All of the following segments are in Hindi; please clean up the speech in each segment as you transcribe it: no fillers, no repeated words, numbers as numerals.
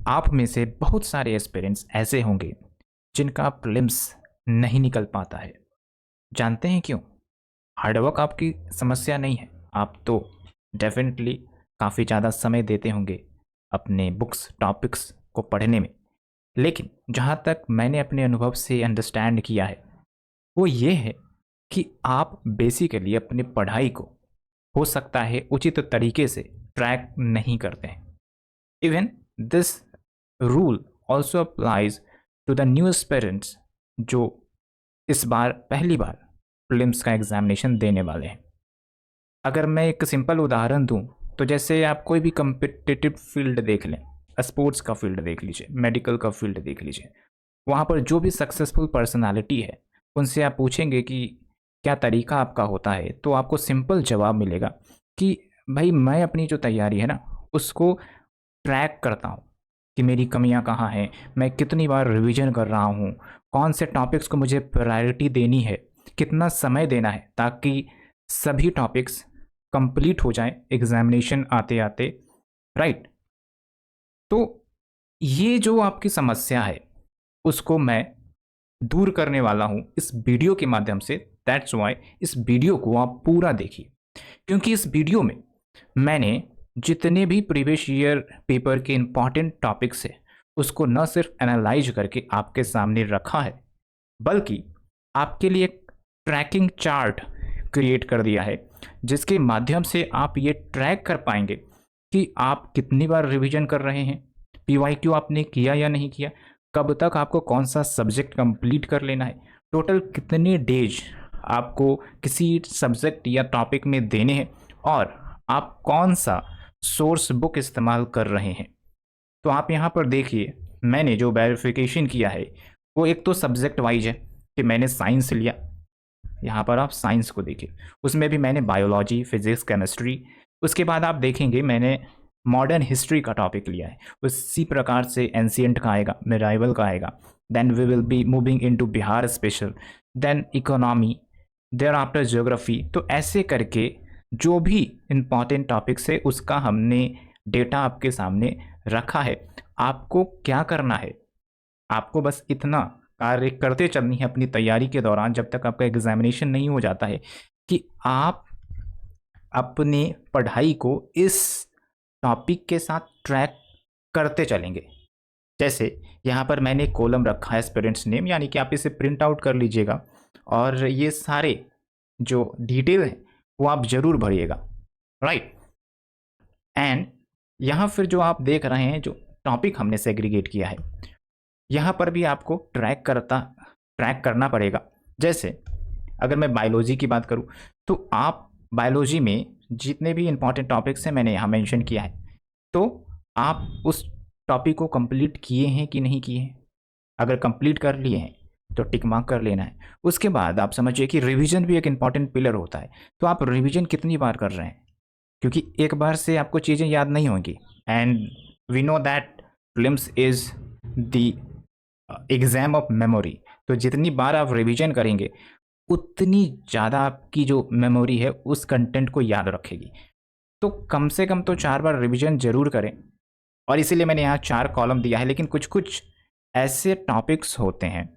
आप में से बहुत सारे एस्पिरेंट्स ऐसे होंगे जिनका प्रीलिम्स नहीं निकल पाता है। जानते हैं क्यों? हार्डवर्क आपकी समस्या नहीं है। आप तो डेफिनेटली काफ़ी ज़्यादा समय देते होंगे अपने बुक्स टॉपिक्स को पढ़ने में। लेकिन जहाँ तक मैंने अपने अनुभव से अंडरस्टैंड किया है वो ये है कि आप बेसिकली अपनी पढ़ाई को हो सकता है उचित तरीके से ट्रैक नहीं करते हैं। Even this rule also applies to the new aspirants जो इस बार पहली बार प्रीलिम्स का एग्जामिनेशन देने वाले हैं। अगर मैं एक सिंपल उदाहरण दूं तो जैसे आप कोई भी कम्पिटिटिव फील्ड देख लें, स्पोर्ट्स का फील्ड देख लीजिए, मेडिकल का फील्ड देख लीजिए, वहाँ पर जो भी सक्सेसफुल पर्सनालिटी है उनसे आप पूछेंगे कि क्या तरीका आपका होता है, तो आपको सिंपल जवाब मिलेगा कि भाई मैं अपनी जो तैयारी है ना उसको ट्रैक करता हूँ कि मेरी कमियाँ कहाँ हैं, मैं कितनी बार रिवीजन कर रहा हूँ, कौन से टॉपिक्स को मुझे प्रायोरिटी देनी है, कितना समय देना है ताकि सभी टॉपिक्स कंप्लीट हो जाएं एग्जामिनेशन आते आते। राइट। तो ये जो आपकी समस्या है उसको मैं दूर करने वाला हूँ इस वीडियो के माध्यम से। दैट्स वाई इस वीडियो को आप पूरा देखिए, क्योंकि इस वीडियो में मैंने जितने भी प्रीवियस ईयर पेपर के इम्पॉर्टेंट टॉपिक्स है उसको न सिर्फ एनालाइज करके आपके सामने रखा है, बल्कि आपके लिए एक ट्रैकिंग चार्ट क्रिएट कर दिया है जिसके माध्यम से आप ये ट्रैक कर पाएंगे कि आप कितनी बार रिवीजन कर रहे हैं, पीवाईक्यू आपने किया या नहीं किया, कब तक आपको कौन सा सब्जेक्ट कंप्लीट कर लेना है, टोटल कितने डेज आपको किसी सब्जेक्ट या टॉपिक में देने हैं, और आप कौन सा सोर्स बुक इस्तेमाल कर रहे हैं। तो आप यहाँ पर देखिए मैंने जो वेरिफिकेशन किया है वो एक तो सब्जेक्ट वाइज है कि मैंने साइंस लिया, यहाँ पर आप साइंस को देखिए, उसमें भी मैंने बायोलॉजी, फिजिक्स, केमिस्ट्री, उसके बाद आप देखेंगे मैंने मॉडर्न हिस्ट्री का टॉपिक लिया है, उसी प्रकार से एंशियंट का आएगा, मिडाइवल का आएगा, then we will be moving into Bihar special, then economy, thereafter geography. तो ऐसे करके जो भी इम्पॉर्टेंट टॉपिक्स है उसका हमने डेटा आपके सामने रखा है। आपको क्या करना है, आपको बस इतना कार्य करते चलनी है अपनी तैयारी के दौरान जब तक आपका एग्जामिनेशन नहीं हो जाता है कि आप अपने पढ़ाई को इस टॉपिक के साथ ट्रैक करते चलेंगे। जैसे यहाँ पर मैंने कॉलम रखा है स्टूडेंट्स नेम, यानी कि आप इसे प्रिंट आउट कर लीजिएगा और ये सारे जो डिटेल हैं वो आप ज़रूर भरिएगा। राइट। एंड यहाँ फिर जो आप देख रहे हैं जो टॉपिक हमने सेग्रीगेट किया है यहाँ पर भी आपको ट्रैक करना पड़ेगा। जैसे अगर मैं बायोलॉजी की बात करूँ तो आप बायोलॉजी में जितने भी इंपॉर्टेंट टॉपिक्स हैं मैंने यहाँ मेंशन किया है, तो आप उस टॉपिक को कंप्लीट किए हैं कि नहीं किए हैं। अगर कंप्लीट कर लिए हैं तो टिक मार्क कर लेना है। उसके बाद आप समझिए कि रिवीजन भी एक इंपॉर्टेंट पिलर होता है, तो आप रिवीजन कितनी बार कर रहे हैं, क्योंकि एक बार से आपको चीज़ें याद नहीं होंगी। And we know that prelims is the exam of memory. तो जितनी बार आप रिवीजन करेंगे उतनी ज़्यादा आपकी जो मेमोरी है उस कंटेंट को याद रखेगी। तो कम से कम तो 4 बार रिवीजन ज़रूर करें, और इसीलिए मैंने यहाँ 4 कॉलम दिया है। लेकिन कुछ कुछ ऐसे टॉपिक्स होते हैं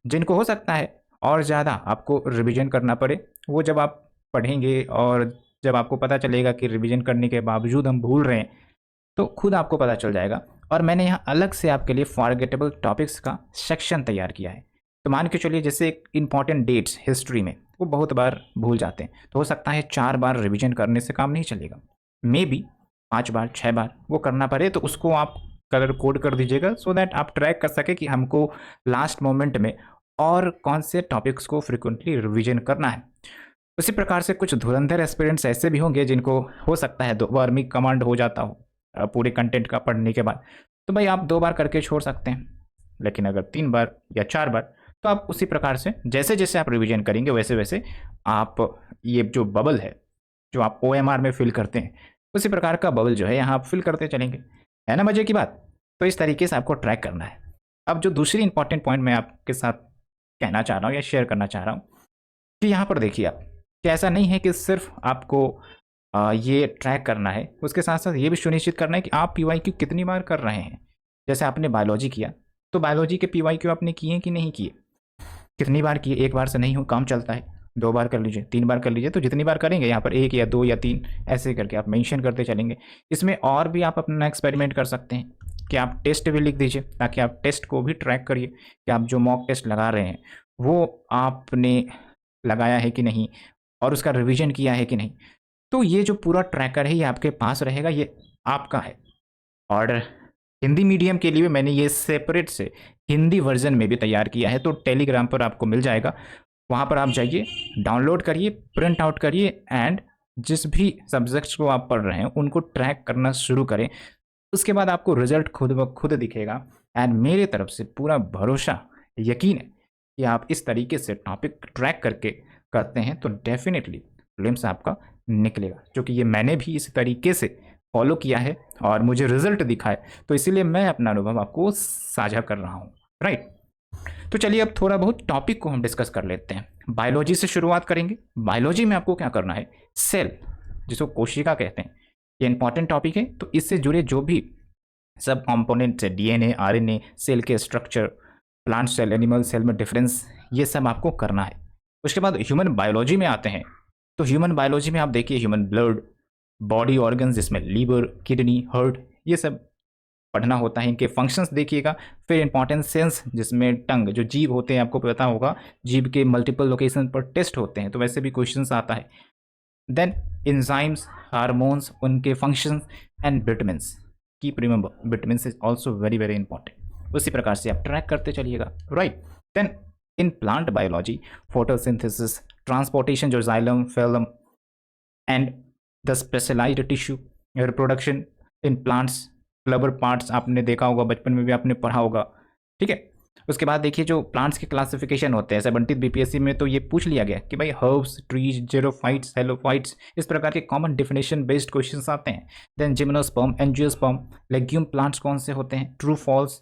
जिनको हो सकता है और ज़्यादा आपको रिवीजन करना पड़े। वो जब आप पढ़ेंगे और जब आपको पता चलेगा कि रिवीजन करने के बावजूद हम भूल रहे हैं तो खुद आपको पता चल जाएगा। और मैंने यहाँ अलग से आपके लिए फॉरगेटेबल टॉपिक्स का सेक्शन तैयार किया है। तो मान के चलिए जैसे इंपॉर्टेंट डेट्स हिस्ट्री में वो बहुत बार भूल जाते हैं, तो हो सकता है 4 बार रिवीजन करने से काम नहीं चलेगा, मे बी 5 बार 6 बार वो करना पड़े। तो उसको आप कलर कोड कर दीजिएगा सो दैट आप ट्रैक कर सके कि हमको लास्ट मोमेंट में और कौन से टॉपिक्स को फ्रिक्वेंटली रिवीजन करना है। उसी प्रकार से कुछ धुरंधर एस्पिरेंट्स ऐसे भी होंगे जिनको हो सकता है 2 बार में कमांड हो जाता हो पूरे कंटेंट का पढ़ने के बाद, तो भाई आप 2 बार करके छोड़ सकते हैं। लेकिन अगर 3 बार या 4 बार तो आप उसी प्रकार से जैसे जैसे आप रिवीजन करेंगे वैसे वैसे आप ये जो बबल है जो आप OMR में फिल करते हैं उसी प्रकार का बबल जो है यहाँ आप फिल करते चलेंगे। है ना मज़े की बात? तो इस तरीके से आपको ट्रैक करना है। अब जो दूसरी इंपॉर्टेंट पॉइंट मैं आपके साथ कहना चाह रहा हूँ या शेयर करना चाह रहा हूँ कि यहाँ पर देखिए आप कि ऐसा नहीं है कि सिर्फ आपको ये ट्रैक करना है, उसके साथ साथ ये भी सुनिश्चित करना है कि आप PYQ कितनी बार कर रहे हैं। जैसे आपने बायोलॉजी किया तो बायोलॉजी के PYQ आपने किए कि नहीं किए, कितनी बार किए, एक बार से नहीं हो काम चलता है, 2 बार कर लीजिए, 3 बार कर लीजिए, तो जितनी बार करेंगे यहाँ पर 1 या 2 या 3 ऐसे करके आप मेंशन करते चलेंगे। इसमें और भी आप अपना एक्सपेरिमेंट कर सकते हैं कि आप टेस्ट भी लिख दीजिए ताकि आप टेस्ट को भी ट्रैक करिए कि आप जो मॉक टेस्ट लगा रहे हैं वो आपने लगाया है कि नहीं और उसका रिवीजन किया है कि नहीं। तो ये जो पूरा ट्रैकर है ये आपके पास रहेगा, ये आपका है। और हिंदी मीडियम के लिए मैंने ये सेपरेट से हिंदी वर्जन में भी तैयार किया है, तो टेलीग्राम पर आपको मिल जाएगा, वहाँ पर आप जाइए, डाउनलोड करिए, प्रिंट आउट करिए एंड जिस भी सब्जेक्ट्स को आप पढ़ रहे हैं उनको ट्रैक करना शुरू करें। उसके बाद आपको रिजल्ट खुद ब खुद दिखेगा एंड मेरे तरफ से पूरा भरोसा, यकीन है कि आप इस तरीके से टॉपिक ट्रैक करके करते हैं तो डेफिनेटली प्रीलिम्स आपका निकलेगा, क्योंकि ये मैंने भी इस तरीके से फॉलो किया है और मुझे रिजल्ट दिखा है, तो इसीलिए मैं अपना अनुभव आपको साझा कर रहा हूँ, राइट। तो चलिए अब थोड़ा बहुत टॉपिक को हम डिस्कस कर लेते हैं। बायोलॉजी से शुरुआत करेंगे। बायोलॉजी में आपको क्या करना है, सेल जिसको कोशिका कहते हैं, ये इंपॉर्टेंट टॉपिक है, तो इससे जुड़े जो भी सब कंपोनेंट्स है, DNA, RNA, सेल के structure, plant cell, animal cell में डिफरेंस, ये सब आपको करना है। उसके बाद ह्यूमन बायोलॉजी में आते हैं, तो ह्यूमन बायोलॉजी में आप देखिए ह्यूमन ब्लड, बॉडी ऑर्गन्स जिसमें लीवर, किडनी, हार्ट, ये सब पढ़ना होता है, इनके फंक्शंस देखिएगा। फिर इंपॉर्टेंट सेंस जिसमें टंग, जो जीभ होते हैं, आपको पता होगा जीभ के मल्टीपल लोकेशन पर टेस्ट होते हैं, तो वैसे भी क्वेश्चंस आता है। देन एंजाइम्स, हार्मोन्स, उनके functions and vitamins, keep remember vitamins is also very very important. उसी प्रकार से आप ट्रैक करते चलिएगा, right. Then in plant biology, photosynthesis, transportation जो xylem, phloem and the specialized tissue, reproduction in plants, flower parts आपने देखा होगा, बचपन में भी आपने पढ़ा होगा, ठीक है। उसके बाद देखिए जो प्लांट्स के क्लासिफिकेशन होते हैं 17th BPSC में, तो ये पूछ लिया गया कि भाई हर्ब्स, ट्रीज, जेरोफाइट्स, हेलोफाइट्स, इस प्रकार के कॉमन डिफिनेशन बेस्ड क्वेश्चंस आते हैं। Then gymnosperm, angiosperm, legume plants कौन से होते हैं, ट्रू फॉल्स,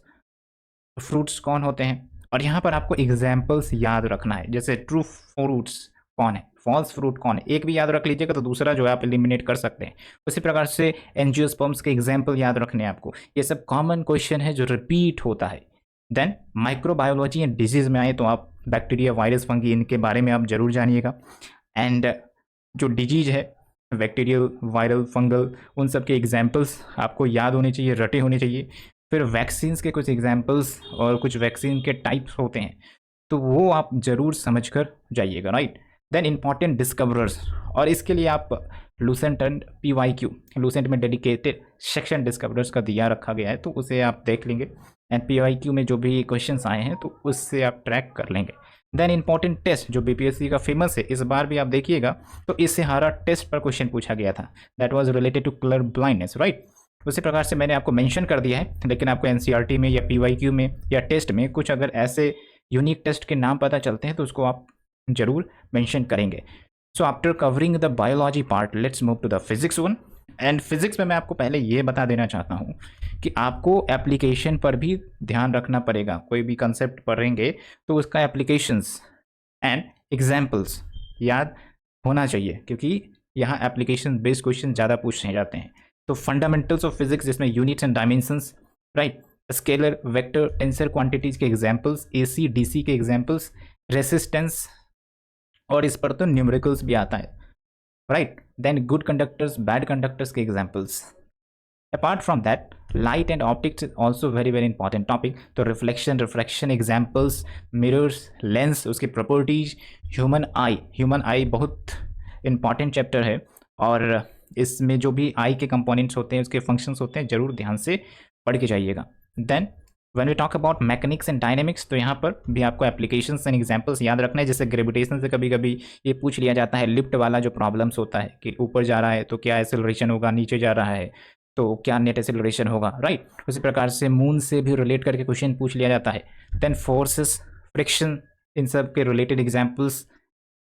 फ्रूट्स कौन होते हैं, और यहाँ पर आपको एग्जाम्पल्स याद रखना है, जैसे ट्रू फ्रूट्स कौन है, फॉल्स फ्रूट कौन है, एक भी याद रख लीजिएगा तो दूसरा जो है आप एलिमिनेट कर सकते हैं। उसी प्रकार से एंजियोस्पर्म्स के एग्जाम्पल याद रखने हैं आपको, ये सब कॉमन क्वेश्चन है जो रिपीट होता है। देन माइक्रोबायोलॉजी एंड डिजीज में आए तो आप बैक्टीरिया, वायरस, फंगी, इनके बारे में आप जरूर जानिएगा। एंड जो डिजीज है बैक्टीरियल, वायरल, फंगल, उन सब के एग्जाम्पल्स आपको याद होने चाहिए, रटे होने चाहिए। फिर वैक्सीन्स के कुछ एग्जाम्पल्स और कुछ वैक्सीन के टाइप्स होते हैं, तो वो आप ज़रूर समझ कर जाइएगा, राइट। देन इंपॉर्टेंट डिस्कवरर्स, और इसके लिए आप लूसेंट एंड PYQ, लूसेंट में डेडिकेटेड सेक्शन डिस्कवरर्स का दिया रखा गया है, तो उसे आप देख लेंगे एंड PYQ में जो भी क्वेश्चंस आए हैं तो उससे आप ट्रैक कर लेंगे। देन इंपॉर्टेंट टेस्ट जो BPSC का फेमस है, इस बार भी आप देखिएगा तो इससे हारा टेस्ट पर क्वेश्चन पूछा गया था, that was related to colour blindness, right. उसी प्रकार से मैंने आपको मेंशन कर दिया है, लेकिन आपको NCERT में या PYQ में या टेस्ट में कुछ अगर ऐसे यूनिक टेस्ट के नाम पता चलते हैं तो उसको आप जरूर मेंशन करेंगे। So after covering the biology part, let's move to the physics one. And physics में मैं आपको पहले ये बता देना चाहता हूँ कि आपको एप्लीकेशन पर भी ध्यान रखना पड़ेगा। कोई भी कंसेप्ट पढ़ेंगे तो उसका एप्लीकेशंस एंड एग्जाम्पल्स याद होना चाहिए, क्योंकि यहाँ एप्लीकेशन बेस्ड क्वेश्चन ज़्यादा पूछे जाते हैं। तो फंडामेंटल्स ऑफ फिजिक्स जिसमें units and dimensions, right, scalar, vector, tensor quantities के एग्जाम्पल्स, AC DC के एग्जाम्पल्स, रेसिस्टेंस, और इस पर तो न्यूमेरिकल्स भी आता है, right. Then good conductors, bad conductors के examples. Apart from that light and optics is also very very important topic, तो reflection, refraction examples, mirrors, lens, उसकी प्रॉपर्टीज, ह्यूमन आई बहुत इंपॉर्टेंट चैप्टर है, और इसमें जो भी आई के कंपोनेंट्स होते हैं, उसके फंक्शंस होते हैं, जरूर ध्यान से पढ़ के जाइएगा। Then when we talk about mechanics and dynamics, तो यहाँ पर भी आपको एप्लीकेशंस एंड एग्जांपल्स याद रखना है। जैसे ग्रेविटेशन से कभी कभी ये पूछ लिया जाता है, लिफ्ट वाला जो प्रॉब्लम्स होता है कि ऊपर जा रहा है तो क्या एक्सेलरेशन होगा, नीचे जा रहा है तो क्या नेट एक्सेलरेशन होगा, राइट। उसी प्रकार से मून से भी रिलेट करके क्वेश्चन पूछ लिया जाता है। देन फोर्सेस, फ्रिक्शन, इन सब के related examples.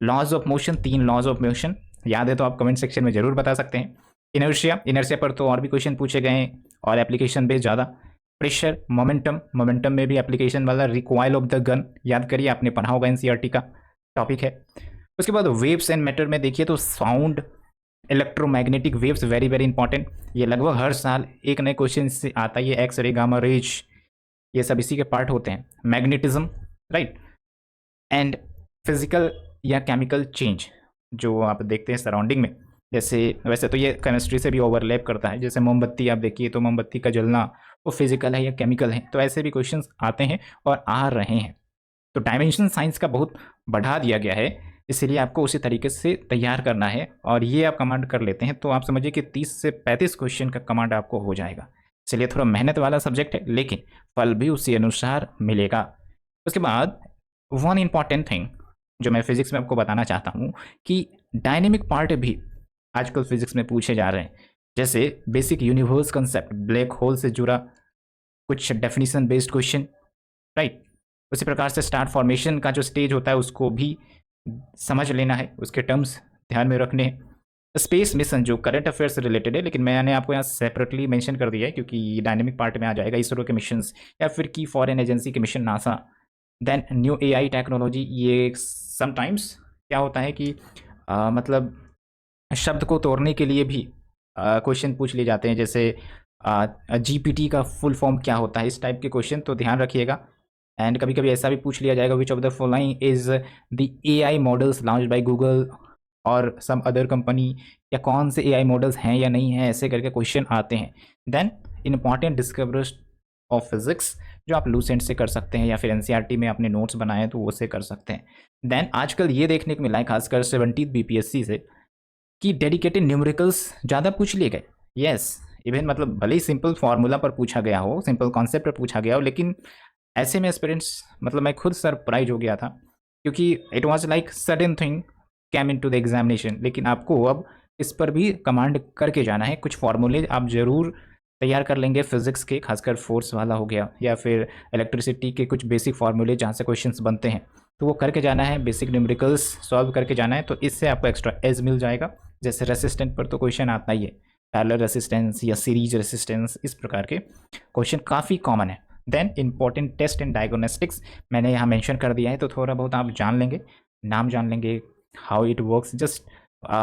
Laws of motion, 3 laws of motion याद है तो आप कमेंट सेक्शन में जरूर बता सकते हैं। इनर्शिया पर तो और भी क्वेश्चन पूछे गए हैं और एप्लीकेशन बेस्ड ज़्यादा। प्रेशर, मोमेंटम में भी एप्लीकेशन वाला। रिकॉइल ऑफ द गन याद करिए, आपने पढ़ा होगा, NCERT का टॉपिक है। उसके बाद वेव्स एंड मैटर में देखिए तो sound, electromagnetic waves, very very important. ये लगभग हर साल एक नए क्वेश्चन से आता है। ये एक्स रे, गामा रेज, ये सब इसी के पार्ट होते हैं। Magnetism, right. एंड फिजिकल या केमिकल चेंज जो आप देखते हैं सराउंडिंग में, जैसे वैसे तो ये केमिस्ट्री से भी ओवरलैप करता है। जैसे मोमबत्ती आप देखिए तो मोमबत्ती का जलना वो फिजिकल है या केमिकल है, तो ऐसे भी क्वेश्चंस आते हैं और आ रहे हैं। तो डायमेंशन साइंस का बहुत बढ़ा दिया गया है, इसलिए आपको उसी तरीके से तैयार करना है। और ये आप कमांड कर लेते हैं तो आप समझिए कि 30 से 35 क्वेश्चन का कमांड आपको हो जाएगा। इसलिए थोड़ा मेहनत वाला सब्जेक्ट है, लेकिन फल भी उसी अनुसार मिलेगा। उसके बाद वन इम्पॉर्टेंट थिंग जो मैं फिजिक्स में आपको बताना चाहता हूँ कि डायनेमिक पार्ट भी आजकल फिजिक्स में पूछे जा रहे हैं। जैसे basic universe concept, black hole से जुड़ा कुछ डेफिनेशन बेस्ड क्वेश्चन, राइट। उसी प्रकार से स्टार फॉर्मेशन का जो स्टेज होता है उसको भी समझ लेना है, उसके टर्म्स ध्यान में रखने हैं। स्पेस मिशन जो करंट अफेयर से रिलेटेड है, लेकिन मैंने आपको यहाँ सेपरेटली मेंशन कर दिया है क्योंकि डायनेमिक पार्ट में आ जाएगा। इसरो के मिशंस या फिर की फॉरेन एजेंसी के mission, NASA. Then new AI technology, ये समटाइम्स क्या होता है कि मतलब शब्द को तोड़ने के लिए भी क्वेश्चन पूछ लिए जाते हैं। जैसे जीपीटी का फुल फॉर्म क्या होता है, इस टाइप के क्वेश्चन तो ध्यान रखिएगा। एंड कभी कभी ऐसा भी पूछ लिया जाएगा, which of the following is the AI models launched by Google और सम अदर कंपनी, या कौन से एआई मॉडल्स हैं या नहीं हैं, ऐसे करके क्वेश्चन आते हैं। Then important discoveries of physics जो आप लूसेंट से कर सकते हैं या फिर एनसीईआरटी में अपने नोट्स बनाए तो वो से कर सकते हैं। देन आजकल ये देखने को मिला है खासकर 70 बीपीएससी से कि डेडिकेटेड न्यूमेरिकल्स ज़्यादा पूछ लिए गए। यस, इवन मतलब भले ही सिंपल फार्मूला पर पूछा गया हो, सिंपल कॉन्सेप्ट पर पूछा गया हो, लेकिन ऐसे में एस्पिरेंट्स मतलब मैं खुद सरप्राइज हो गया था क्योंकि it was like sudden thing came in to the examination. लेकिन आपको अब इस पर भी कमांड करके जाना है। कुछ फार्मूले आप ज़रूर तैयार कर लेंगे फिजिक्स के, खासकर फोर्स वाला हो गया या फिर इलेक्ट्रिसिटी के कुछ बेसिक फार्मूले जहाँ से क्वेश्चंस बनते हैं, तो वो करके जाना है। बेसिक न्यूमेरिकल्स सॉल्व करके जाना है, तो इससे आपको एक्स्ट्रा एज मिल जाएगा। जैसे रेसिस्टेंट पर तो क्वेश्चन आता ही है, पैरेलल रेसिस्टेंस या सीरीज रेसिस्टेंस, इस प्रकार के क्वेश्चन काफ़ी कॉमन है। Then important test and diagnostics मैंने यहाँ मेंशन कर दिया है, तो थोड़ा बहुत आप जान लेंगे, नाम जान लेंगे, how it works, just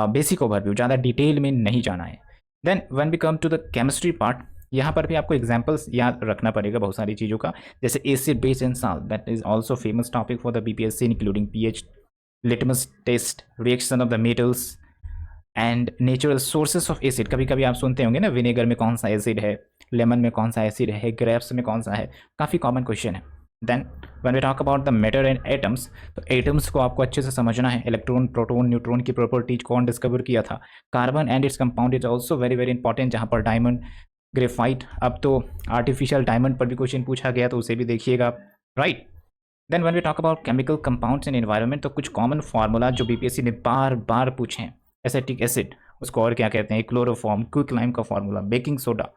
basic overview, ज़्यादा डिटेल में नहीं जाना है। Then when we come to the chemistry part, यहाँ पर भी आपको एग्जाम्पल्स याद रखना पड़ेगा बहुत सारी चीज़ों का, जैसे acid base and salt, that is also famous topic for the BPSC including pH, litmus test, reaction of the metals and natural sources of acid. कभी कभी आप सुनते होंगे ना, विनेगर में कौन सा एसिड है, लेमन में कौन सा एसिड है, ग्रेप्स में कौन सा है, काफ़ी कॉमन क्वेश्चन है। Then when we talk about the matter and atoms, तो एटम्स को आपको अच्छे से समझना है। इलेक्ट्रॉन, प्रोटॉन, न्यूट्रॉन की प्रॉपर्टीज कौन डिस्कवर किया था। Carbon and its compound is also very very important, जहाँ पर डायमंड, ग्रेफाइट, अब तो आर्टिफिशियल डायमंड पर भी क्वेश्चन पूछा गया, तो उसे भी देखिएगा, right. Then when we talk about chemical compounds in environment, तो कुछ कॉमन फार्मूला जो बीपीएससी ने बार बार पूछे हैं। एसिटिक एसिड, उसको और क्या कहते हैं, क्लोरोफॉर्म, क्विकलाइम का formula, baking soda,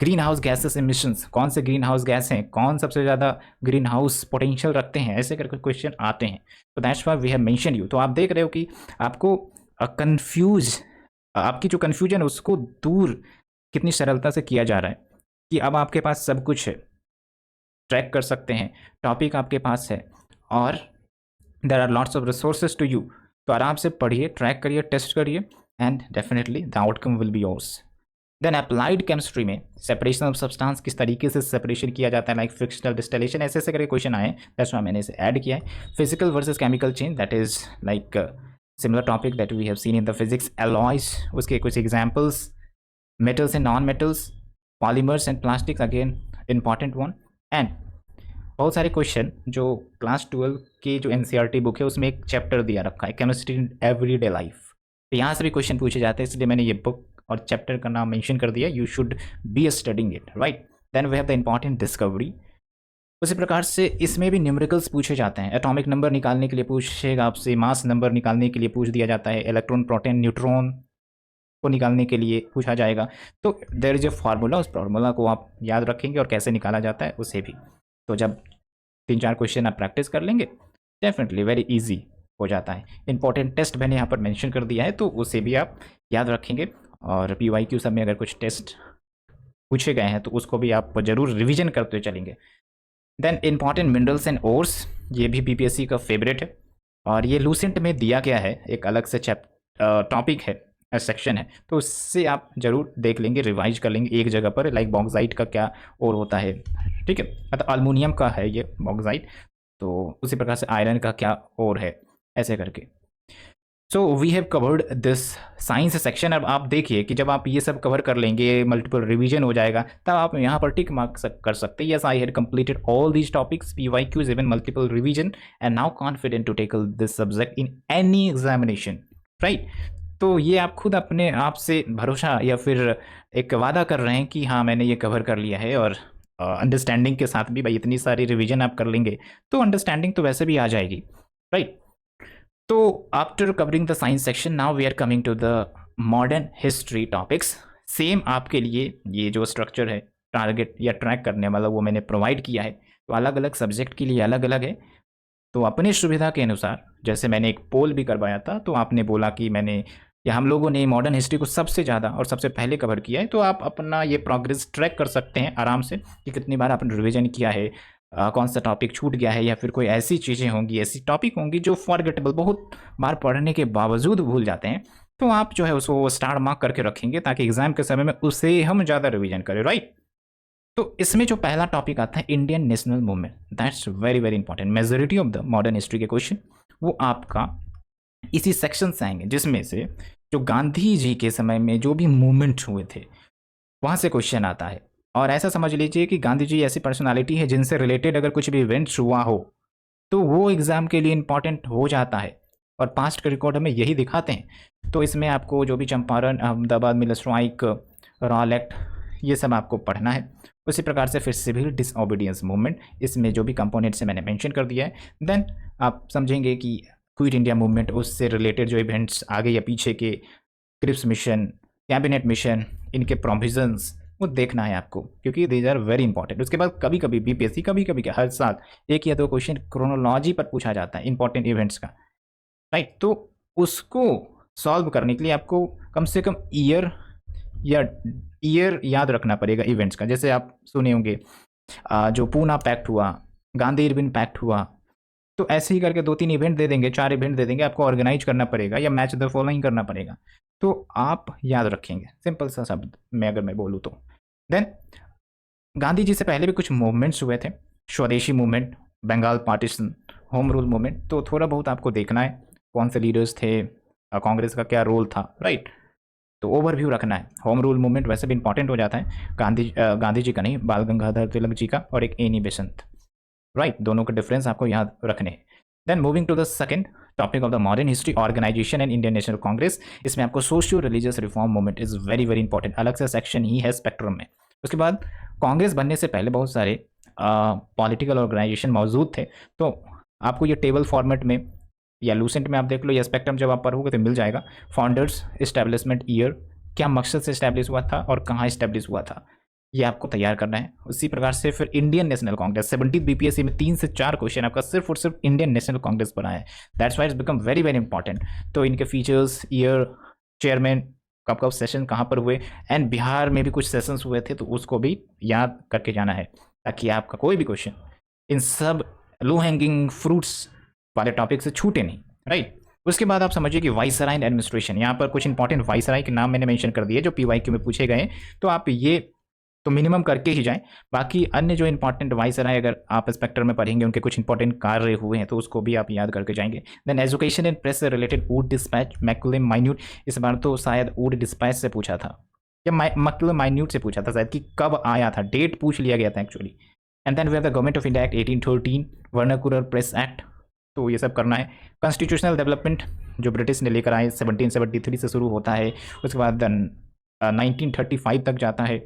green house gases emissions, कौन से ग्रीन हाउस गैस हैं, कौन सबसे ज़्यादा ग्रीन हाउस पोटेंशियल रखते हैं, ऐसे करके क्वेश्चन आते हैं। तो that's why we have mention you. तो आप देख रहे हो कि आपको आपकी जो कन्फ्यूजन है उसको दूर कितनी सरलता से किया जा रहा है कि अब आपके पास सब कुछ है, ट्रैक कर सकते हैं, टॉपिक आपके पास है और there are lots of resources to you. तो आराम से पढ़िए, ट्रैक करिए, टेस्ट करिए and definitely the outcome will be yours. Then applied chemistry में सेपरेशन ऑफ सब्सटेंस, किस तरीके से सेपरेशन किया जाता है, लाइक फ्रिक्शनल डिस्टिलेशन, ऐसे ऐसे करके क्वेश्चन आए, दैट्स व्हाई मैंने इसे ऐड किया है। Physical versus chemical change, that is like similar topic that we have seen in the physics. Alloys, उसके कुछ examples, metals and non metals, polymers and plastics, again important one. And बहुत सारे क्वेश्चन जो क्लास 12 की जो एनसीईआरटी बुक है उसमें एक चैप्टर दिया रखा है, केमिस्ट्री इन एवरीडे लाइफ, तो यहाँ से भी क्वेश्चन पूछे जाते हैं, इसलिए मैंने ये बुक और चैप्टर का नाम मेंशन कर दिया, you should be studying it, right. Then we have the important discovery. उसी प्रकार से इसमें भी न्यूमेरिकल्स पूछे जाते हैं। एटॉमिक नंबर निकालने के लिए पूछेगा आपसे, मास नंबर निकालने के लिए पूछ दिया जाता है, इलेक्ट्रॉन, प्रोटॉन, न्यूट्रॉन को निकालने के लिए पूछा जाएगा। तो देयर इज ए फार्मूला, उस फार्मूला को आप याद रखेंगे और कैसे निकाला जाता है उसे भी। तो जब 3-4 क्वेश्चन आप प्रैक्टिस कर लेंगे, डेफिनेटली वेरी इजी हो जाता है। इंपॉर्टेंट टेस्ट मैंने यहाँ पर मेंशन कर दिया है, तो उसे भी आप याद रखेंगे। और PYQ सब में अगर कुछ टेस्ट पूछे गए हैं तो उसको भी आप जरूर रिवीजन करते चलेंगे। Then important minerals and ores, ये भी BPSC का फेवरेट है और ये लूसेंट में दिया गया है, एक अलग से टॉपिक है, सेक्शन है, तो उससे आप जरूर देख लेंगे, रिवाइज कर लेंगे एक जगह पर, लाइक बॉक्साइट का क्या और होता है, ठीक है, मतलब अल्मोनियम का है ये बॉक्साइट, तो उसी प्रकार से आयरन का क्या और है, ऐसे करके। So we have covered this science section. अब आप देखिए कि जब आप ये सब कवर कर लेंगे, मल्टीपल रिवीजन हो जाएगा, तब आप यहाँ पर टिक मार्क कर सकते हैं, yes I had completed all these topics, PYQs even multiple revision and now confident to tackle this subject in any examination, right. तो ये आप खुद अपने आप से भरोसा या फिर एक वादा कर रहे हैं कि हाँ मैंने ये कवर कर लिया है, और अंडरस्टैंडिंग के साथ भी, भाई इतनी सारी रिवीजन आप कर लेंगे तो अंडरस्टैंडिंग तो वैसे भी आ जाएगी, राइट। तो after covering the science section, now we are coming to the modern history topics. Same आपके लिए ये जो स्ट्रक्चर है टारगेट या ट्रैक करने वाला, वो मैंने प्रोवाइड किया है, तो अलग अलग सब्जेक्ट के लिए अलग अलग है। तो अपनी सुविधा के अनुसार, जैसे मैंने एक पोल भी करवाया था, तो आपने बोला कि मैंने या हम लोगों ने मॉडर्न हिस्ट्री को सबसे ज़्यादा और सबसे पहले कवर किया है, तो आप अपना ये प्रोग्रेस ट्रैक कर सकते हैं आराम से कि कितनी बार आपने रिवीजन किया है, कौन सा टॉपिक छूट गया है, या फिर कोई ऐसी चीज़ें होंगी, ऐसी टॉपिक होंगी जो फॉरगेटेबल, बहुत बार पढ़ने के बावजूद भूल जाते हैं, तो आप जो है उसको स्टार मार्क करके रखेंगे ताकि एग्जाम के समय में उसे हम ज़्यादा रिवीजन करें, राइट। तो इसमें जो पहला टॉपिक आता है Indian national movement, that's very very important. Majority of the modern history के क्वेश्चन वो आपका इसी सेक्शन से आएंगे, जिसमें से जो गांधी जी के समय में जो भी मूवमेंट हुए थे वहाँ से क्वेश्चन आता है। और ऐसा समझ लीजिए कि गांधी जी ऐसी पर्सनालिटी है जिनसे रिलेटेड अगर कुछ भी इवेंट्स हुआ हो तो वो एग्ज़ाम के लिए इंपॉर्टेंट हो जाता है, और पास्ट के रिकॉर्ड हमें यही दिखाते हैं। तो इसमें आपको जो भी Champaran, Ahmedabad mill strike, Rowlatt act, ये सब आपको पढ़ना है। उसी प्रकार से फिर सिविल डिसओबीडियंस मूवमेंट, इसमें जो भी कंपोनेंट्स है मैंने मेंशन कर दिया है। देन आप समझेंगे कि क्विट इंडिया मूवमेंट, उससे रिलेटेड जो इवेंट्स आगे या पीछे के, क्रिप्स मिशन, कैबिनेट मिशन, इनके प्रोविजंस, वो देखना है आपको, क्योंकि दीज आर वेरी इंपॉर्टेंट। उसके बाद कभी कभी बीपीएससी, कभी कभी क्या हर साल एक या दो क्वेश्चन क्रोनोलॉजी पर पूछा जाता है इंपॉर्टेंट इवेंट्स का, राइट। तो उसको सॉल्व करने के लिए आपको कम से कम ईयर याद रखना पड़ेगा इवेंट्स का। जैसे आप सुने होंगे जो पूना पैक्ट हुआ, गांधी इरविन पैक्ट हुआ, तो ऐसे ही करके 2-3 इवेंट दे देंगे, 4 इवेंट दे देंगे, आपको ऑर्गेनाइज करना पड़ेगा या मैच द फॉलोइंग करना पड़ेगा, तो आप याद रखेंगे, सिंपल सा शब्द में अगर मैं बोलूँ तो। देन गांधी जी से पहले भी कुछ मूवमेंट्स हुए थे, Swadeshi movement, Bengal partition, home rule movement, तो थोड़ा बहुत आपको देखना है कौन से लीडर्स थे, कांग्रेस का क्या रोल था, राइट। तो ओवरव्यू रखना है। होम रूल मूवमेंट वैसे भी इंपॉर्टेंट हो जाता है, गांधी जी का नहीं, बाल गंगाधर तिलक जी का, और एक एनी बेसंत, राइट। दोनों का डिफरेंस आपको याद रखने हैं। Then moving to the second topic of the modern history, organisation and Indian National Congress. इसमें आपको socio religious reform movement is very very important, अलग से सेक्शन ही है स्पेक्ट्रम में। उसके बाद कांग्रेस बनने से पहले बहुत सारे पॉलिटिकल ऑर्गेनाइजेशन मौजूद थे, तो आपको ये टेबल फॉर्मेट में या लूसेंट में आप देख लो, या स्पेक्ट्रम जब आप पढ़ोगे तो मिल जाएगा। फाउंडर्स, इस्टेब्लिशमेंट ईयर, क्या मकसद से इस्टेब्लिश हुआ था और कहाँ इस्टेब्लिश हुआ था, ये आपको तैयार करना है। उसी प्रकार से फिर इंडियन नेशनल कांग्रेस, 70 बीपीएससी में 3 से 4 क्वेश्चन आपका सिर्फ और सिर्फ इंडियन नेशनल कांग्रेस पर आए हैं, that's why it's become very very important. तो इनके फीचर्स, ईयर, चेयरमैन, कब कब सेशन कहाँ पर हुए, एंड बिहार में भी कुछ सेशंस हुए थे, तो उसको भी याद करके जाना है, ताकि आपका कोई भी क्वेश्चन इन सब लो हैंगिंग फ्रूट्स वाले टॉपिक से छूटे नहीं, राइट। उसके बाद आप समझिए कि वाइसराय एंड एडमिनिस्ट्रेशन, यहाँ पर कुछ इंपॉर्टेंट वाइसराय के नाम मैंने मेंशन कर दिए जो पीवाईक्यू में पूछे गए, तो आप ये तो मिनिमम करके ही जाएं। बाकी अन्य जो इंपॉर्टेंट वाइसराय अगर आप स्पेक्ट्रम में पढ़ेंगे, उनके कुछ इंपॉर्टेंट कार्य हुए हैं, तो उसको भी आप याद करके जाएंगे। देन एजुकेशन एंड प्रेस से related Wood dispatch, McCullum minute, इस बार तो शायद वुड डिस्पैच से पूछा था या मैकुलम माइन्यूट से पूछा था शायद, कि कब आया था, डेट पूछ लिया गया था actually. And then we have the government of India act 1813, vernacular press act, तो ये सब करना है। कॉन्स्टिट्यूशनल डेवलपमेंट जो ब्रिटिश ने लेकर आए, 1773 से शुरू होता है, उसके बाद 1935 तक जाता है।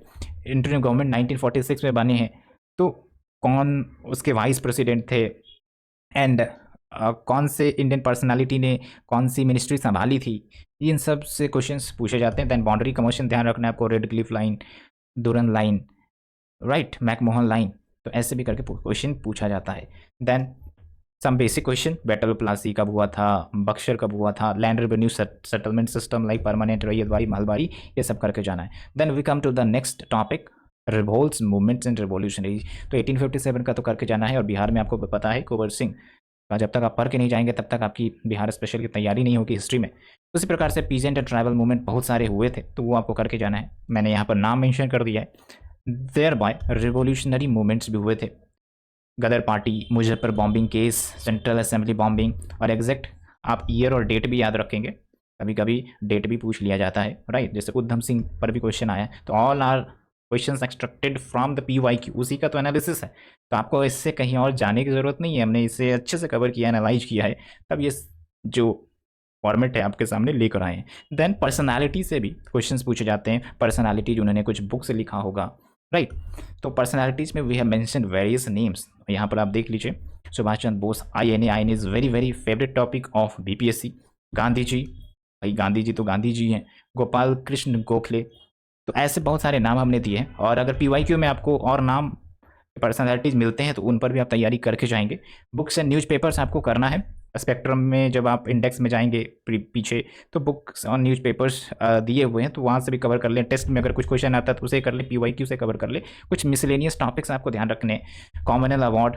इंटरिम गवर्नमेंट 1946 में बने हैं, तो कौन उसके वाइस प्रेसिडेंट थे, एंड कौन से इंडियन पर्सनालिटी ने कौन सी मिनिस्ट्री संभाली थी, इन सब से क्वेश्चंस पूछे जाते हैं। देन बाउंड्री कमीशन ध्यान रखना है आपको, Radcliffe line, Durand line, right, McMahon line, तो ऐसे भी करके क्वेश्चन पूछा जाता है। Then some basic question, battle Plassey कब हुआ था, बक्सर कब हुआ था, land revenue settlement system like permanent ryotwari, mahalwari, ये सब करके जाना है। Then we come to the next topic, revolts, movements and revolutionary, तो 1857 का तो करके जाना है, और बिहार में आपको पता है कुंवर सिंह जब तक आप पढ़ के नहीं जाएंगे तब तक आपकी बिहार स्पेशल की तैयारी नहीं होगी हिस्ट्री में। उसी प्रकार से पीजेंट एंड ट्राइबल मूवमेंट बहुत सारे हुए थे, तो वो आपको करके जाना है। मैंने यहाँ पर नाम मेंशन कर दिया है। देयर बाय रिवोल्यूशनरी मूवमेंट्स भी हुए थे, Ghadar party, Muzaffar bombing case, central assembly bombing, और एग्जैक्ट आप ईयर और डेट भी याद रखेंगे, कभी कभी डेट भी पूछ लिया जाता है, राइट। जैसे उधम सिंह पर भी क्वेश्चन आया, तो all are questions extracted from the PYQ, उसी का तो एनालिसिस है। तो आपको इससे कहीं और जाने की ज़रूरत नहीं है, हमने इसे अच्छे से कवर किया, एनालाइज किया है, तब ये जो फॉर्मेट है आपके सामने लेकर आए हैं। देन पर्सनालिटी से भी क्वेश्चंस पूछे जाते हैं, पर्सनालिटी जो उन्होंने कुछ बुक से लिखा होगा, राइट। तो पर्सनालिटीज़ में we have mention various names, यहाँ पर आप देख लीजिए, Subhash Chandra Bose, INA is very very favourite topic of BPSC। Gandhi ji, भाई गांधी जी तो गांधी जी हैं, गोपाल कृष्ण गोखले, तो ऐसे बहुत सारे नाम हमने दिए हैं। और अगर PYQ में आपको और नाम पर्सनालिटीज़ मिलते हैं तो उन पर भी आप तैयारी करके जाएंगे। बुक्स एंड न्यूज़पेपर्स आपको करना है। स्पेक्ट्रम में जब आप इंडेक्स में जाएंगे पीछे, तो बुक्स और न्यूज़पेपर्स दिए हुए हैं, तो वहाँ से भी कवर कर लें। टेस्ट में अगर कुछ क्वेश्चन आता है तो उसे कर लें, PYQ से कवर कर ले। कुछ मिसलेनियस टॉपिक्स आपको ध्यान रखने हैं। Commonwealth award,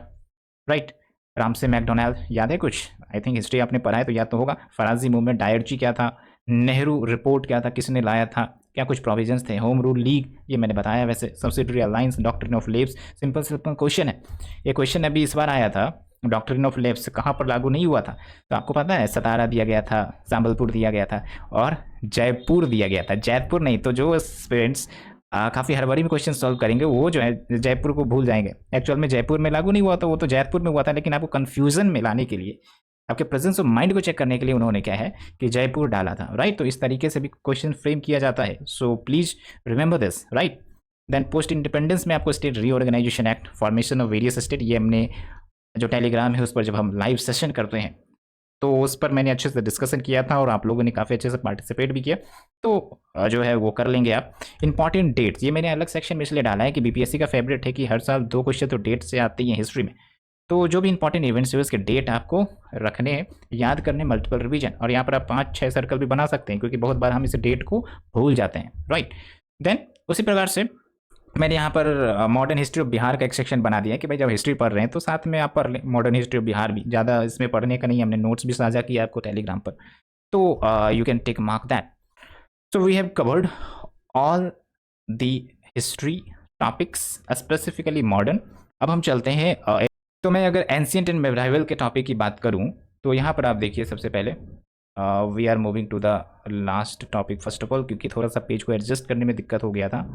right, Ramsay McDonald, याद है कुछ? आई थिंक हिस्ट्री आपने पढ़ा है तो याद तो होगा। फराजी मूवमेंट, डायरची क्या था, नेहरू रिपोर्ट क्या था, किसने लाया था, क्या कुछ प्रोविजंस थे, होम रूल लीग, ये मैंने बताया। वैसे subsidiary alliance, doctrine of labs, simple simple question है। ये क्वेश्चन अभी इस बार आया था, डॉक्ट्रिन ऑफ लेब्स कहाँ पर लागू नहीं हुआ था, तो आपको पता है सतारा दिया गया था, संबलपुर दिया गया था, और जयपुर दिया गया था। जयपुर नहीं, तो जो स्टूडेंट्स काफ़ी हड़बड़ी में क्वेश्चन सॉल्व करेंगे वो जो है जयपुर को भूल जाएंगे। एक्चुअल में जयपुर में लागू नहीं हुआ था, वो तो जयपुर में हुआ था, लेकिन आपको कन्फ्यूजन में लाने के लिए, आपके प्रेजेंस ऑफ माइंड को चेक करने के लिए उन्होंने क्या है कि जयपुर डाला था, राइट। तो इस तरीके से भी क्वेश्चन फ्रेम किया जाता है, so please remember this, right. Then post independence में आपको state reorganisation act, formation of various state, ये हमने जो टेलीग्राम है उस पर जब हम लाइव सेशन करते हैं तो उस पर मैंने अच्छे से डिस्कशन किया था और आप लोगों ने काफ़ी अच्छे से पार्टिसिपेट भी किया, तो जो है वो कर लेंगे आप। इंपॉर्टेंट डेट्स, ये मैंने अलग सेक्शन में इसलिए डाला है कि BPSC का फेवरेट है कि हर साल 2 क्वेश्चन तो डेट से आते ही हैं हिस्ट्री में, तो जो भी इंपॉर्टेंट इवेंट्स है उसके डेट आपको रखने हैं, याद करने, मल्टीपल रिवीजन, और यहाँ पर आप 5-6 सर्कल भी बना सकते हैं क्योंकि बहुत बार हम इस डेट को भूल जाते हैं, राइट। देन उसी प्रकार से मैंने यहाँ पर मॉडर्न हिस्ट्री ऑफ बिहार का एक सेक्शन बना दिया कि भाई जब हिस्ट्री पढ़ रहे हैं तो साथ में आप पढ़ लें मॉडर्न हिस्ट्री ऑफ बिहार भी, ज़्यादा इसमें पढ़ने का नहीं, हमने नोट्स भी साझा किया आपको टेलीग्राम पर, तो you can take mark that. So we have covered all the history topics specifically modern. अब हम चलते हैं तो मैं अगर एंशिएंट एंड मेडिवल के टॉपिक की बात करूँ तो यहाँ पर आप देखिए, सबसे पहले we are moving to the last topic first of all, क्योंकि थोड़ा सा पेज को एडजस्ट करने में दिक्कत हो गया था।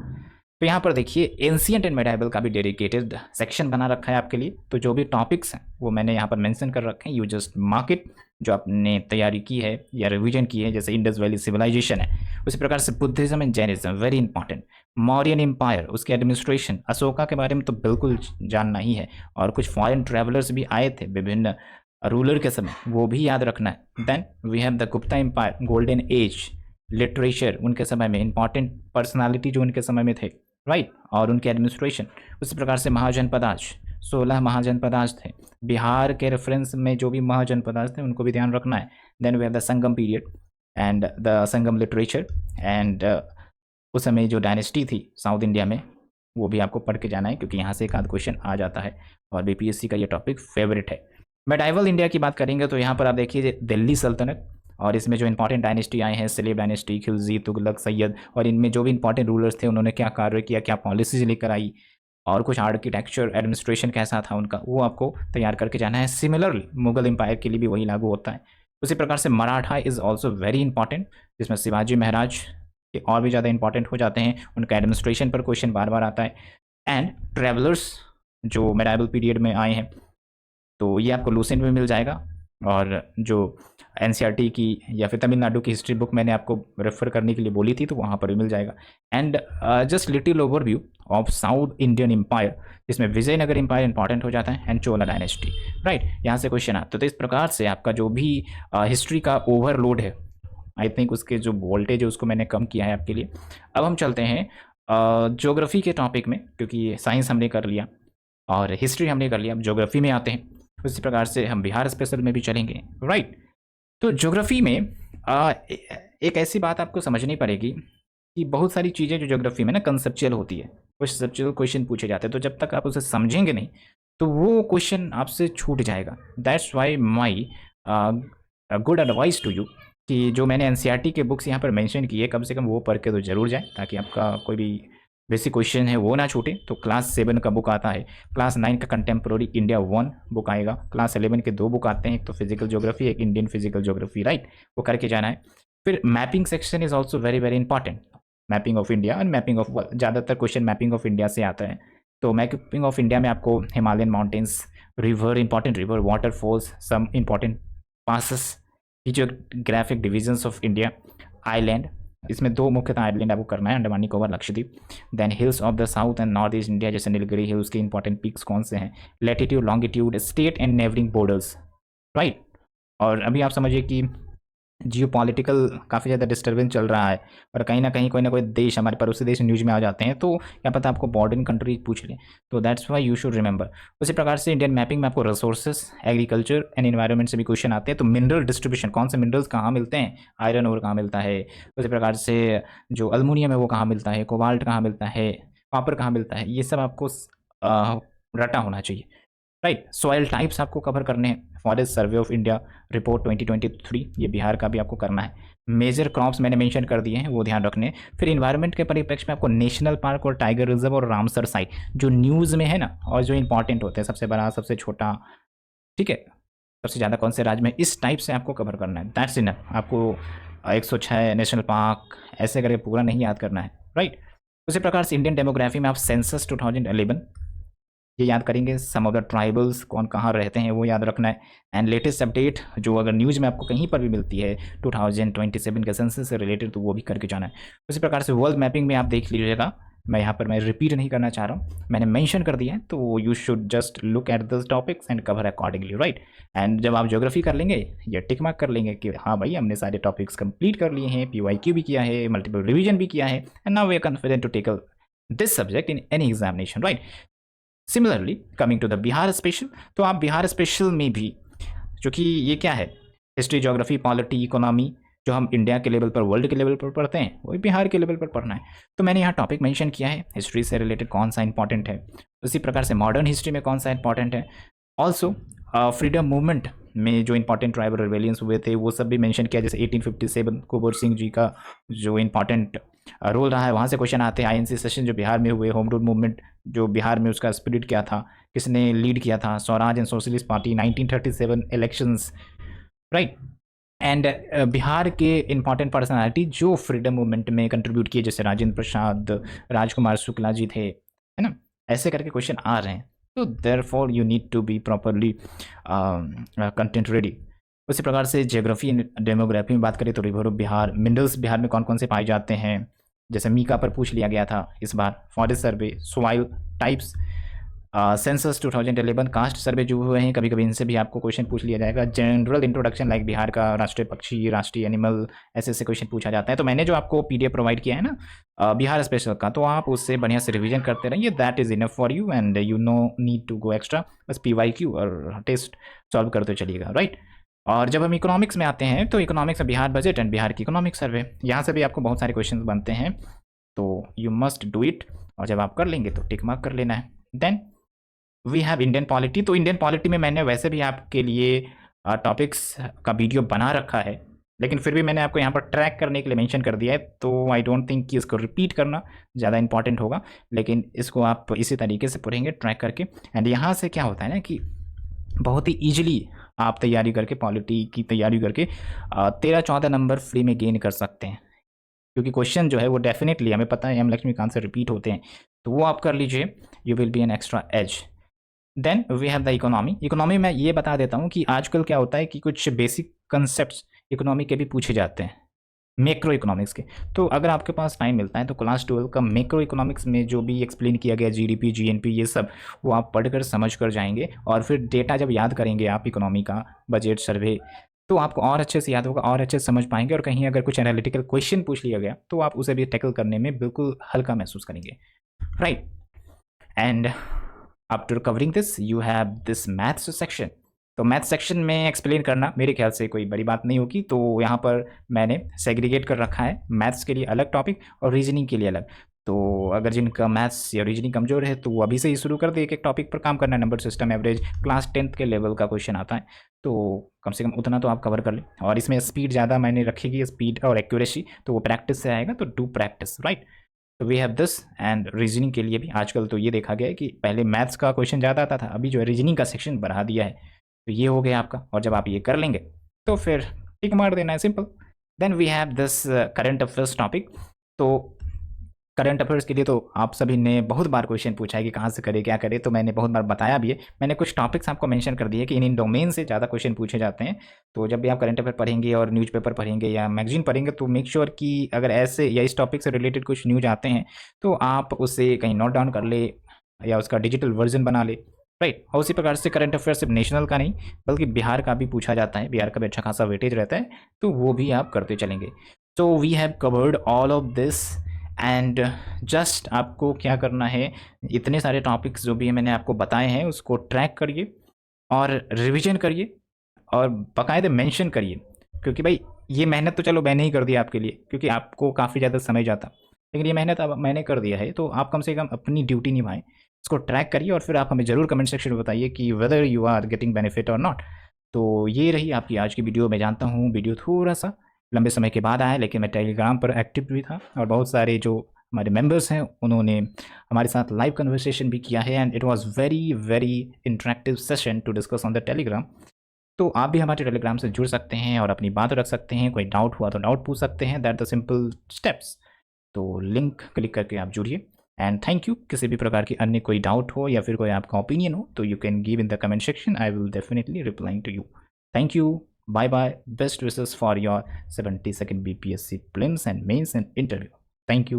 तो यहाँ पर देखिए एंशिएंट एंड मेडिवल का भी डेडिकेटेड सेक्शन बना रखा है आपके लिए, तो जो भी टॉपिक्स हैं वो मैंने यहाँ पर मेंशन कर रखे हैं, यू जस्ट मार्क इट, जो आपने तैयारी की है या रिवीजन की है। जैसे इंडस वैली सिविलाइजेशन है, उसी प्रकार से Buddhism and Jainism, very important. Mauryan empire, उसके एडमिनिस्ट्रेशन, अशोका के बारे में तो बिल्कुल जानना ही है, और कुछ फॉरेन ट्रैवलर्स भी आए थे विभिन्न रूलर के समय, वो भी याद रखना है। Then we have the Gupta empire, golden age, literature उनके समय में, इंपॉर्टेंट पर्सनालिटी जो उनके समय में थे, राइट, और उनके एडमिनिस्ट्रेशन। उसी प्रकार से महाजनपदाज, 16 महाजनपदाज थे। बिहार के रेफरेंस में जो भी महाजनपदाज थे उनको भी ध्यान रखना है। Then we have the Sangam period and the Sangam literature, and उस समय जो डायनेस्टी थी साउथ इंडिया में वो भी आपको पढ़ के जाना है, क्योंकि यहाँ से एक आध क्वेश्चन आ जाता है और BPSC का ये टॉपिक फेवरेट है। मेडाइवल इंडिया की बात करेंगे तो यहाँ पर आप देखिए दिल्ली सल्तनत, और इसमें जो इंपॉर्टेंट डायनेस्टी आए हैं, सलीब डायनेस्टी, खिलजी, तुगलक, सैयद, और इनमें जो भी इंपॉर्टेंट रूलर्स थे उन्होंने क्या कार्य किया, क्या पॉलिसीज लेकर आई, और कुछ आर्किटेक्चर, एडमिनिस्ट्रेशन कैसा था उनका, वो आपको तैयार करके जाना है। सिमिलरली मुगल एम्पायर के लिए भी वही लागू होता है। उसी प्रकार से Maratha is also very important, जिसमें शिवाजी महाराज के और भी ज़्यादा इंपॉर्टेंट हो जाते हैं, उनका एडमिनिस्ट्रेशन पर क्वेश्चन बार बार आता है। एंड ट्रेवलर्स जो मेडाइवल पीरियड में आए हैं, तो ये आपको लूसेंट में मिल जाएगा, और जो NCERT की या फिर तमिलनाडु की हिस्ट्री बुक मैंने आपको रेफर करने के लिए बोली थी तो वहाँ पर भी मिल जाएगा। And just little overview of south Indian empire, जिसमें विजयनगर एम्पायर इंपॉर्टेंट हो जाता है, एंड चोला डायनेस्टी, राइट, यहाँ से क्वेश्चन आता। तो इस प्रकार से आपका जो भी हिस्ट्री का ओवरलोड है, आई थिंक उसके जो वोल्टेज है उसको मैंने कम किया है आपके लिए। अब हम चलते हैं ज्योग्राफी के टॉपिक में, क्योंकि साइंस हमने कर लिया और हिस्ट्री हमने कर लिया, अब ज्योग्राफी में आते हैं। उसी प्रकार से हम बिहार स्पेशल में भी चलेंगे, राइट। तो ज्योग्राफी में एक ऐसी बात आपको समझनी पड़ेगी कि बहुत सारी चीज़ें जो ज्योग्राफी में ना कंसेप्चुअल होती है, कुछ कंसेप्चुअल क्वेश्चन पूछे जाते हैं, तो जब तक आप उसे समझेंगे नहीं तो वो क्वेश्चन आपसे छूट जाएगा। That's why my good advice to you कि जो मैंने एनसीईआरटी के बुक्स यहाँ पर मेंशन की है, कम से कम वो पढ़ के तो जरूर जाए, ताकि आपका कोई भी बेसिक क्वेश्चन है वो ना छूटे। तो क्लास 7 का बुक आता है, क्लास 9 का कंटेम्प्रोरी इंडिया 1 बुक आएगा, क्लास 11 के 2 बुक आते हैं, एक तो फिजिकल ज्योग्राफी, एक इंडियन फिजिकल ज्योग्राफी, राइट, वो करके जाना है। फिर mapping section is also very very important, mapping of India and mapping of world, ज़्यादातर क्वेश्चन मैपिंग ऑफ इंडिया से आता है। तो मैपिंग ऑफ इंडिया में आपको Himalayan mountains, river, important river, waterfalls, some important passes, geographic divisions of India, island, इसमें 2 मुख्यतः आइलैंड आपको करना है, Andaman Nicobar, Lakshadweep. Then hills of the south and north east India, जैसे नीलगिरी हिल्स के इंपॉर्टेंट पीक्स कौन से हैं, latitude, longitude, state and neighbouring borders, right. और अभी आप समझिए कि जियोपॉलिटिकल काफ़ी ज़्यादा डिस्टर्बेंस चल रहा है, और कहीं ना कहीं कोई ना कोई देश, हमारे पड़ोसी देश न्यूज में आ जाते हैं, तो क्या पता आपको बॉर्डरिंग कंट्री पूछ लें। तो that's why you should remember. उसी प्रकार से इंडियन मैपिंग में आपको रिसोर्सेज, एग्रीकल्चर एंड एनवायरनमेंट से भी क्वेश्चन आते हैं। तो मिनरल डिस्ट्रीब्यूशन, कौन से मिनरल्स कहाँ मिलते हैं, आयरन ओर कहाँ मिलता है, उसी प्रकार से जो अल्मोनियम है वो कहाँ मिलता है, कोबाल्ट कहाँ मिलता है, कॉपर कहाँ मिलता है, ये सब आपको रटा होना चाहिए, राइट। सॉइल टाइप्स आपको कवर करने हैं, forest survey of India report 2023, ये बिहार का भी आपको करना है। मेजर क्रॉप्स मैंने मेंशन कर दिए हैं, वो ध्यान रखने। फिर इन्वायरमेंट के परिप्रेक्ष्य में आपको नेशनल पार्क और टाइगर रिजर्व और रामसर साइट जो न्यूज़ में है ना, और जो इंपॉर्टेंट होते हैं, सबसे बड़ा, सबसे छोटा, ठीक है, सबसे ज़्यादा कौन से राज्य में, इस टाइप से आपको कवर करना है। That's enough. आपको 106 नेशनल पार्क ऐसे करके पूरा नहीं याद करना है, राइट। उसी प्रकार से इंडियन डेमोग्राफी में आप सेंसस 2011 ये याद करेंगे, सम ऑफ द ट्राइबल्स कौन कहाँ रहते हैं वो याद रखना है। एंड लेटेस्ट अपडेट जो अगर न्यूज़ में आपको कहीं पर भी मिलती है 2027 के सेंसस से रिलेटेड, तो वो भी करके जाना है। उसी प्रकार से वर्ल्ड मैपिंग में आप देख लीजिएगा, मैं रिपीट नहीं करना चाह रहा हूँ, मैंने मेंशन कर दिया है, तो you should just look at this topics and cover accordingly, right. And जब आप ज्योग्राफी कर लेंगे, ये टिक मार्क कर लेंगे कि हाँ भाई हमने सारे टॉपिक्स कंप्लीट कर लिए हैं, PYQ भी किया है, मल्टीपल रिविजन भी किया है, and now we are confident to tackle this subject in any examination, right. Similarly coming to the Bihar special, तो आप बिहार स्पेशल में भी, क्योंकि ये क्या है, हिस्ट्री, ज्योग्राफी, पॉलिटी, इकोनॉमी, जो हम इंडिया के लेवल पर, वर्ल्ड के लेवल पर पढ़ते हैं, वही बिहार के लेवल पर पढ़ना है। तो मैंने यहाँ टॉपिक मेंशन किया है, हिस्ट्री से रिलेटेड कौन सा इंपॉर्टेंट है, उसी प्रकार से मॉडर्न हिस्ट्री में कौन सा इंपॉर्टेंट है। ऑल्सो फ्रीडम मूवमेंट में जो इंपॉर्टेंट ट्राइबल रिवेलियंस हुए थे वो सब भी मेंशन किया, जैसे 1857 कुंवर सिंह जी का जो इंपॉर्टेंट रोल रहा है, वहाँ से क्वेश्चन आते हैं। INC सेशन जो बिहार में हुए, होम रूल मूवमेंट जो बिहार में, उसका स्पिरिट क्या था, किसने लीड किया था, Swaraj and socialist party, 1937 elections, right. And Bihar के इंपॉर्टेंट पर्सनालिटी जो फ्रीडम मूवमेंट में कंट्रीब्यूट किए, जैसे राजेंद्र प्रसाद, राजकुमार शुक्ला जी थे, है ना, ऐसे करके क्वेश्चन आ रहे हैं। तो therefore you need to be properly content ready. उसी प्रकार से जियोग्राफी एंड डेमोग्राफी में बात करें तो river of Bihar, minerals Bihar में कौन कौन से पाए जाते हैं, जैसे मीका पर पूछ लिया गया था इस बार, forest survey, soil types, census 2011, caste survey जो हुए हैं, कभी कभी इनसे भी आपको क्वेश्चन पूछ लिया जाएगा। जनरल इंट्रोडक्शन लाइक बिहार का राष्ट्रीय पक्षी, राष्ट्रीय एनिमल, ऐसे ऐसे क्वेश्चन पूछा जाता है। तो मैंने जो आपको PDF प्रोवाइड किया है ना बिहार स्पेशल का, तो आप उससे बढ़िया से रिवीजन करते रहिए, that is enough for you and you no need to go extra. बस PYQ और टेस्ट सॉल्व करते चलिएगा, राइट। और जब हम इकोनॉमिक्स में आते हैं, तो इकोनॉमिक्स में बिहार बजट एंड बिहार की इकोनॉमिक सर्वे, यहाँ से भी आपको बहुत सारे क्वेश्चन बनते हैं, तो यू मस्ट डू इट। और जब आप कर लेंगे तो टिक मार्क कर लेना है। Then we have Indian polity. तो इंडियन पॉलिटी में मैंने वैसे भी आपके लिए टॉपिक्स का वीडियो बना रखा है, लेकिन फिर भी मैंने आपको यहाँ पर ट्रैक करने के लिए मेंशन कर दिया है, तो आई डोंट थिंक कि इसको रिपीट करना ज़्यादा इंपॉर्टेंट होगा, लेकिन इसको आप इसी तरीके से पढ़ेंगे ट्रैक करके। एंड यहाँ से क्या होता है ना कि बहुत ही ईजिली आप तैयारी करके, पॉलिटी की तैयारी करके 13-14 नंबर फ्री में गेन कर सकते हैं, क्योंकि क्वेश्चन जो है वो डेफिनेटली हमें पता है लक्ष्मीकांत से रिपीट होते हैं, तो वो आप कर लीजिए, you will be an extra edge. Then we have the economy. Economy में ये बता देता हूँ कि आजकल क्या होता है कि कुछ बेसिक कंसेप्ट इकोनॉमी के भी पूछे जाते हैं, मैक्रो इकोनॉमिक्स के। तो अगर आपके पास टाइम मिलता है तो क्लास 12 का मैक्रो इकोनॉमिक्स में जो भी एक्सप्लेन किया गया, GDP, GNP, ये सब वो आप पढ़कर समझ कर जाएंगे, और फिर डेटा जब याद करेंगे आप इकोनॉमी का, बजट सर्वे, तो आपको और अच्छे से याद होगा और अच्छे से समझ पाएंगे, और कहीं अगर कुछ एनालिटिकल क्वेश्चन पूछ लिया गया तो आप उसे भी टैकल करने में बिल्कुल हल्का महसूस करेंगे, right. And after covering this you have this maths section. तो मैथ सेक्शन में एक्सप्लेन करना मेरे ख्याल से कोई बड़ी बात नहीं होगी, तो यहाँ पर मैंने सेग्रीगेट कर रखा है, मैथ्स के लिए अलग टॉपिक और रीजनिंग के लिए अलग। तो अगर जिनका मैथ्स या रीजनिंग कमज़ोर है तो वो अभी से ही शुरू कर दे, एक एक टॉपिक पर काम करना। Number system, average, class 10th के लेवल का क्वेश्चन आता है, तो कम से कम उतना तो आप कवर कर लें। और इसमें स्पीड ज़्यादा मैंने रखेगी, स्पीड और एक्यूरेसी, तो वो प्रैक्टिस से आएगा, तो डू प्रैक्टिस, राइट। तो we have this. And reasoning के लिए भी आजकल तो ये देखा गया है कि पहले मैथ्स का क्वेश्चन ज़्यादा आता था, अभी जो है रीजनिंग का सेक्शन बढ़ा दिया है, तो ये हो गया आपका। और जब आप ये कर लेंगे तो फिर टिक मार देना है, simple. Then we have this current affairs topic. तो करंट अफेयर्स के लिए तो आप सभी ने बहुत बार क्वेश्चन पूछा है कि कहाँ से करें, क्या करें, तो मैंने बहुत बार बताया भी है। मैंने कुछ टॉपिक्स आपको मेंशन कर दिए कि इन डोमेन से ज़्यादा क्वेश्चन पूछे जाते हैं। तो जब भी आप करंट अफेयर पढ़ेंगे और न्यूज़पेपर पढ़ेंगे या मैगजीन पढ़ेंगे, तो मेक श्योर कि अगर ऐसे या इस टॉपिक से रिलेटेड कुछ न्यूज आते हैं तो आप उसे कहीं नोट डाउन कर ले या उसका डिजिटल वर्जन बना ले, राइट। और उसी प्रकार से करंट अफेयर सिर्फ नेशनल का नहीं बल्कि बिहार का भी पूछा जाता है, बिहार का भी अच्छा खासा वेटेज रहता है, तो वो भी आप करते चलेंगे। So we have covered all of this. And just आपको क्या करना है, इतने सारे टॉपिक्स जो भी मैंने आपको बताए हैं उसको ट्रैक करिए और रिवीजन करिए और बाकायदे मेंशन करिए, क्योंकि भाई ये मेहनत तो चलो मैंने ही कर दिया आपके लिए, क्योंकि आपको काफ़ी ज़्यादा समय जाता, लेकिन ये मेहनत अब मैंने कर दिया है, तो आप कम से कम अपनी ड्यूटी निभाएं, इसको ट्रैक करिए और फिर आप हमें ज़रूर कमेंट सेक्शन में बताइए कि whether you are getting benefit और नॉट। तो ये रही आपकी आज की वीडियो। मैं जानता हूँ वीडियो थोड़ा सा लंबे समय के बाद आया, लेकिन मैं टेलीग्राम पर एक्टिव भी था और बहुत सारे जो हमारे मेंबर्स हैं उन्होंने हमारे साथ लाइव कन्वर्सेशन भी किया है, and it was very very interactive session to discuss on the Telegram. तो आप भी हमारे टेलीग्राम से जुड़ सकते हैं और अपनी बात रख सकते हैं, कोई डाउट हुआ तो डाउट पूछ सकते हैं, दैट द सिंपल स्टेप्स। तो लिंक क्लिक करके आप जुड़िए। And thank you. किसी भी प्रकार की अन्य कोई डाउट हो या फिर कोई आपका ओपिनियन हो तो you can give in the comment section, I will definitely replying to you. Thank you, bye bye, best wishes for your 72nd BPSC prelims and mains and interview. Thank you.